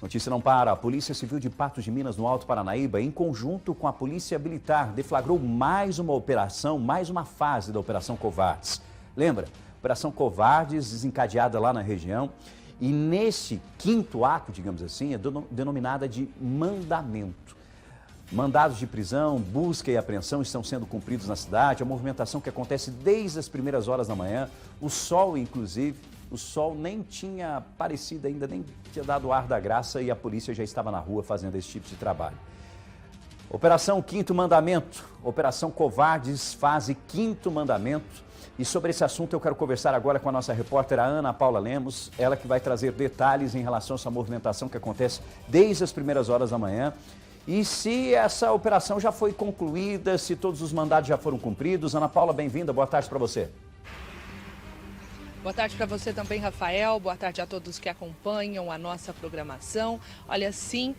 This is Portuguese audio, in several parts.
Notícia não para. A Polícia Civil de Patos de Minas, no Alto Paranaíba, em conjunto com a Polícia Militar, deflagrou mais uma operação, mais uma fase da Operação Covardes. Lembra? Operação Covardes, desencadeada lá na região. E nesse quinto ato, digamos assim, é denominada de mandamento. Mandados de prisão, busca e apreensão estão sendo cumpridos na cidade. A movimentação que acontece desde as primeiras horas da manhã. O sol, inclusive, o sol nem tinha aparecido ainda, nem tinha dado o ar da graça e a polícia já estava na rua fazendo esse tipo de trabalho. Operação Quinto Mandamento, Operação Covardes, fase Quinto Mandamento. E sobre esse assunto eu quero conversar agora com a nossa repórter, a Ana Paula Lemos, ela que vai trazer detalhes em relação a essa movimentação que acontece desde as primeiras horas da manhã. E se essa operação já foi concluída, se todos os mandados já foram cumpridos. Ana Paula, bem-vinda, boa tarde para você. Boa tarde para você também, Rafael. Boa tarde a todos que acompanham a nossa programação. Olha, sim,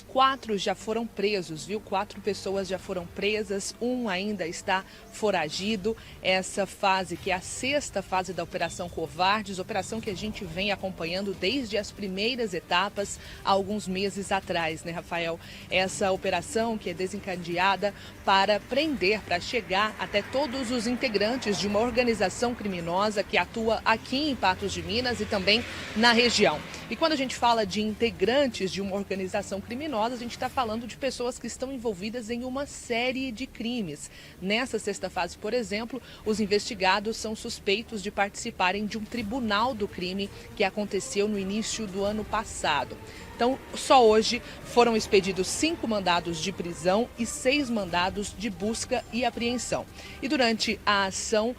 4 já foram presos, viu? 4 pessoas já foram presas, um ainda está foragido. Essa fase, que é a 6ª fase da Operação Covardes, operação que a gente vem acompanhando desde as primeiras etapas, há alguns meses atrás, né, Rafael? Essa operação que é desencadeada para prender, para chegar até todos os integrantes de uma organização criminosa que atua aqui em Patos de Minas e também na região. E quando a gente fala de integrantes de uma organização criminosa, a gente está falando de pessoas que estão envolvidas em uma série de crimes. Nessa 6ª fase, por exemplo, os investigados são suspeitos de participarem de um tribunal do crime que aconteceu no início do ano passado. Então, só hoje foram expedidos 5 mandados de prisão e 6 mandados de busca e apreensão. E durante a ação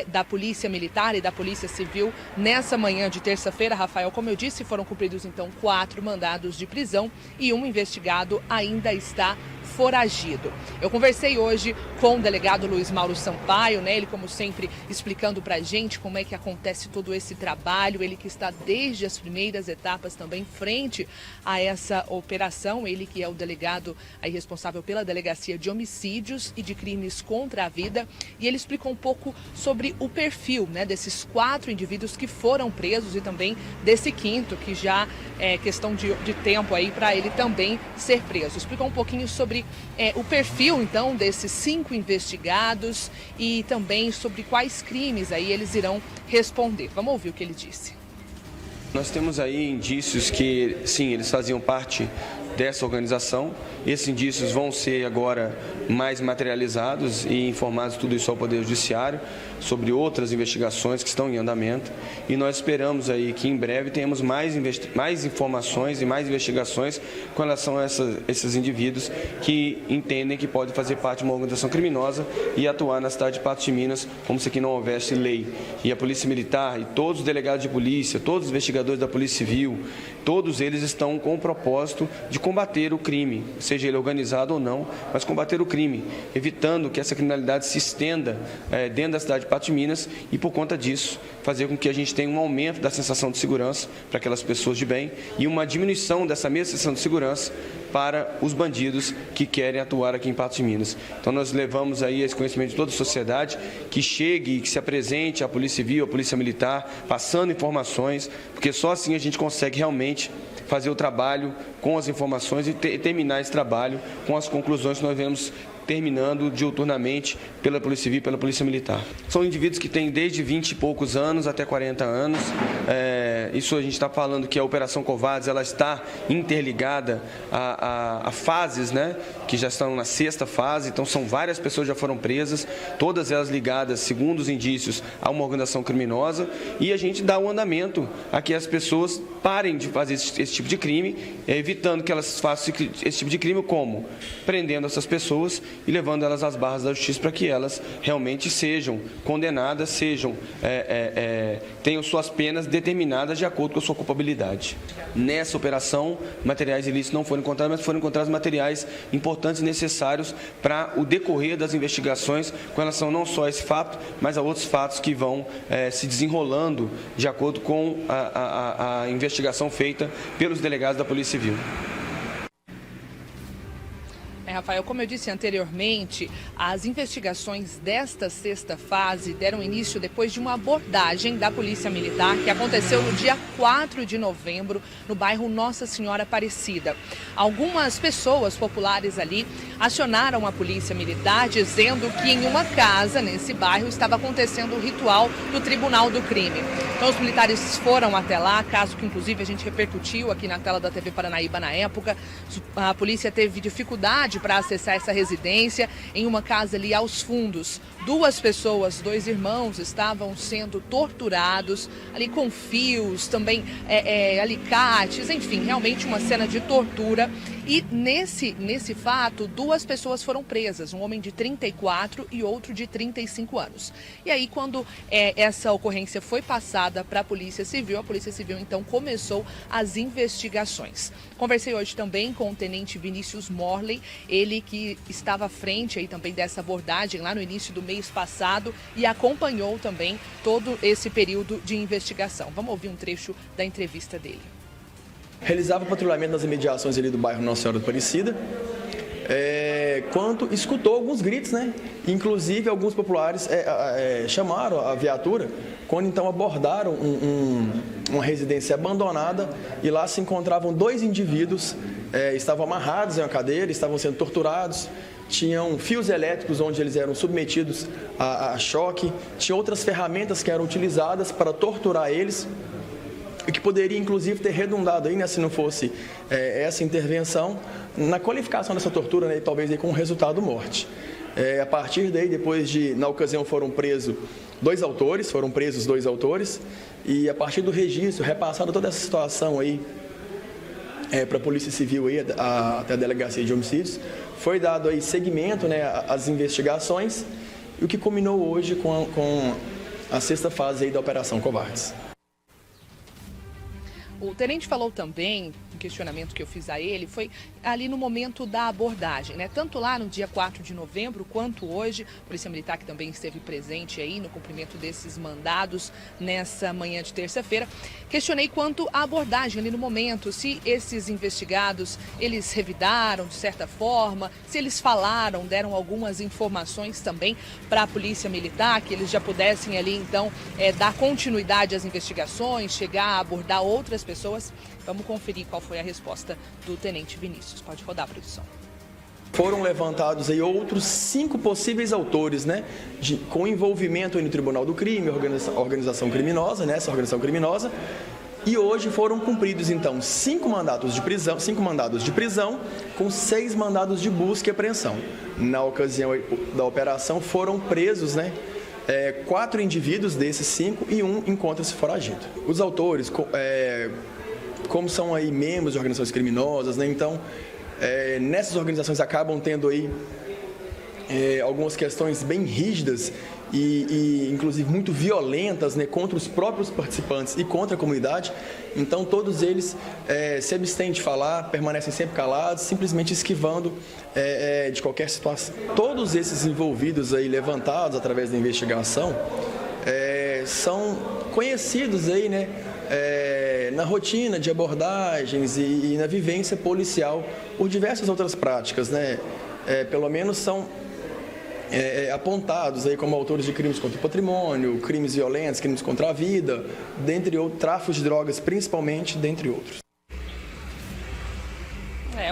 da Polícia Militar e da Polícia Civil, nessa manhã de terça-feira, Rafael, como eu disse, foram cumpridos então 4 mandados de prisão e um investigado ainda está foragido. Eu conversei hoje com o delegado Luiz Mauro Sampaio, né? Ele, como sempre, explicando pra gente como é que acontece todo esse trabalho, ele que está desde as primeiras etapas também frente a essa operação, ele que é o delegado aí responsável pela Delegacia de Homicídios e de Crimes contra a Vida, e ele explicou um pouco sobre o perfil, né, desses 4 indivíduos que foram presos e também desse 5º, que já é questão de tempo aí para ele também ser preso. Explicou um pouquinho sobre o perfil, então, desses 5 investigados e também sobre quais crimes aí eles irão responder. Vamos ouvir o que ele disse. Nós temos aí indícios que, sim, eles faziam parte dessa organização. Esses indícios vão ser agora mais materializados e informados tudo isso ao Poder Judiciário sobre outras investigações que estão em andamento, e nós esperamos aí que em breve tenhamos mais informações e mais investigações com relação a esses indivíduos que entendem que podem fazer parte de uma organização criminosa e atuar na cidade de Patos de Minas como se aqui não houvesse lei. E a Polícia Militar e todos os delegados de polícia, todos os investigadores da Polícia Civil, todos eles estão com o propósito de combater o crime, seja ele organizado ou não, mas combater o crime, evitando que essa criminalidade se estenda dentro da cidade de Patos de Minas e, por conta disso, fazer com que a gente tenha um aumento da sensação de segurança para aquelas pessoas de bem e uma diminuição dessa mesma sensação de segurança para os bandidos que querem atuar aqui em Patos de Minas. Então nós levamos aí esse conhecimento de toda a sociedade, que chegue e que se apresente à Polícia Civil, à Polícia Militar, passando informações, porque só assim a gente consegue realmente fazer o trabalho com as informações e terminar esse trabalho com as conclusões que nós vemos terminando diuturnamente pela Polícia Civil e pela Polícia Militar. São indivíduos que têm desde 20 e poucos anos até 40 anos. Isso a gente está falando que a Operação Covardes ela está interligada a fases, né, que já estão na 6ª fase, então são várias pessoas que já foram presas, todas elas ligadas, segundo os indícios, a uma organização criminosa, e a gente dá o andamento a que as pessoas parem de fazer esse tipo de crime, evitando que elas façam esse tipo de crime, como? Prendendo essas pessoas e levando elas às barras da justiça para que elas realmente sejam condenadas, tenham suas penas determinadas de acordo com a sua culpabilidade. Nessa operação, materiais ilícitos não foram encontrados, mas foram encontrados materiais importantes e necessários para o decorrer das investigações com relação não só a esse fato, mas a outros fatos que vão se desenrolando de acordo com a investigação feita pelos delegados da Polícia Civil. Rafael, como eu disse anteriormente, as investigações desta sexta fase deram início depois de uma abordagem da Polícia Militar que aconteceu no dia 4 de novembro, no bairro Nossa Senhora Aparecida. Algumas pessoas populares ali acionaram a Polícia Militar dizendo que em uma casa nesse bairro estava acontecendo o ritual do Tribunal do Crime. Então os militares foram até lá, caso que inclusive a gente repercutiu aqui na tela da TV Paranaíba na época. A polícia teve dificuldade para acessar essa residência em uma casa ali aos fundos. 2 pessoas, 2 irmãos, estavam sendo torturados ali com fios, também alicates, enfim, realmente uma cena de tortura. E nesse fato, 2 pessoas foram presas, um homem de 34 e outro de 35 anos. E aí, quando essa ocorrência foi passada para a Polícia Civil então começou as investigações. Conversei hoje também com o Tenente Vinícius Morley, ele que estava à frente aí também dessa abordagem lá no início do mês passado e acompanhou também todo esse período de investigação. Vamos ouvir um trecho da entrevista dele. Realizava patrulhamento nas imediações ali do bairro Nossa Senhora Aparecida, quando escutou alguns gritos, né? Inclusive alguns populares chamaram a viatura, quando então abordaram uma residência abandonada e lá se encontravam 2 indivíduos, estavam amarrados em uma cadeira, estavam sendo torturados. Tinham fios elétricos onde eles eram submetidos a choque, tinha outras ferramentas que eram utilizadas para torturar eles, o que poderia inclusive ter redundado aí, né, se não fosse essa intervenção, na qualificação dessa tortura, né, e talvez aí com o resultado morte. A partir daí, na ocasião foram presos 2 autores, e a partir do registro, repassada toda essa situação aí para a Polícia Civil aí, até a Delegacia de Homicídios, foi dado aí seguimento, né, às investigações, e o que culminou hoje com a sexta fase aí da Operação Covardes. O tenente falou também, um questionamento que eu fiz a ele, foi ali no momento da abordagem, né? Tanto lá no dia 4 de novembro, quanto hoje, a Polícia Militar que também esteve presente aí no cumprimento desses mandados nessa manhã de terça-feira. Questionei quanto à abordagem ali no momento, se esses investigados, eles revidaram de certa forma, se eles falaram, deram algumas informações também para a Polícia Militar, que eles já pudessem ali então dar continuidade às investigações, chegar a abordar outras pessoas. Vamos conferir qual foi a resposta do Tenente Vinícius. Pode rodar, produção. Foram levantados aí outros 5 possíveis autores, né, com envolvimento aí no Tribunal do Crime, organização criminosa, né, essa organização criminosa. E hoje foram cumpridos, então, 5 mandados de prisão, com 6 mandados de busca e apreensão. Na ocasião da operação foram presos, né, 4 indivíduos desses 5 e 1 encontra-se foragido. Os autores, como são aí membros de organizações criminosas, né, então nessas organizações acabam tendo aí algumas questões bem rígidas e inclusive muito violentas, né, contra os próprios participantes e contra a comunidade. Então todos eles se abstêm de falar, permanecem sempre calados, simplesmente esquivando de qualquer situação. Todos esses envolvidos aí levantados através da investigação são conhecidos aí, né, na rotina de abordagens e na vivência policial por diversas outras práticas, né? Pelo menos são apontados aí como autores de crimes contra o patrimônio, crimes violentos, crimes contra a vida, dentre outros, tráfico de drogas principalmente, dentre outros.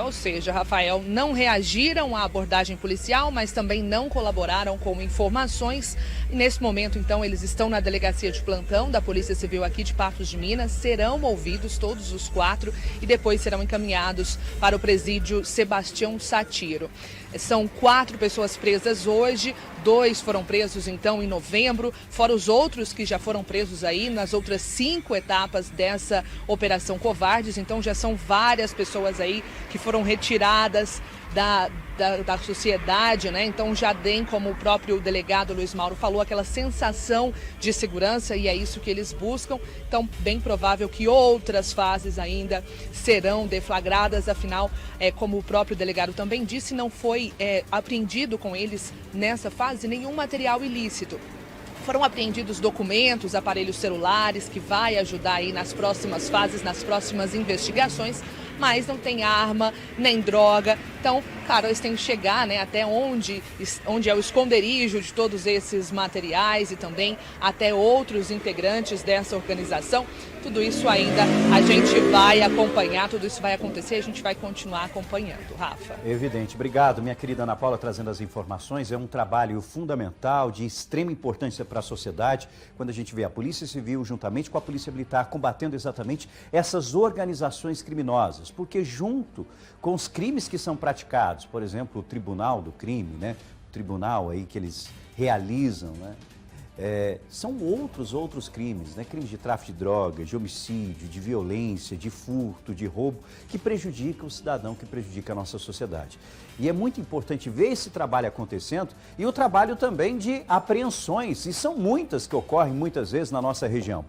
Ou seja, Rafael, não reagiram à abordagem policial, mas também não colaboraram com informações. E nesse momento, então, eles estão na delegacia de plantão da Polícia Civil aqui de Patos de Minas, serão ouvidos todos os 4 e depois serão encaminhados para o presídio Sebastião Satiro. São 4 pessoas presas hoje, 2 foram presos então em novembro, fora os outros que já foram presos aí nas outras 5 etapas dessa Operação Covardes. Então já são várias pessoas aí que foram retiradas da sociedade, né? Então já tem, como o próprio delegado Luiz Mauro falou, aquela sensação de segurança, e é isso que eles buscam. Então bem provável que outras fases ainda serão deflagradas, afinal, como o próprio delegado também disse, não foi apreendido com eles nessa fase nenhum material ilícito. Foram apreendidos documentos, aparelhos celulares, que vai ajudar aí nas próximas fases, nas próximas investigações, mas não tem arma, nem droga. Então, claro, eles têm que chegar, né, até onde é o esconderijo de todos esses materiais e também até outros integrantes dessa organização. Tudo isso ainda a gente vai acompanhar, tudo isso vai acontecer, a gente vai continuar acompanhando. Rafa. Evidente. Obrigado, minha querida Ana Paula, trazendo as informações. É um trabalho fundamental, de extrema importância para a sociedade, quando a gente vê a Polícia Civil, juntamente com a Polícia Militar, combatendo exatamente essas organizações criminosas. Porque junto com os crimes que são praticados, por exemplo, o Tribunal do Crime, né? O tribunal aí que eles realizam, né? São outros crimes, né? Crimes de tráfico de drogas, de homicídio, de violência, de furto, de roubo, que prejudicam o cidadão, que prejudica a nossa sociedade. E é muito importante ver esse trabalho acontecendo e o trabalho também de apreensões, e são muitas que ocorrem muitas vezes na nossa região.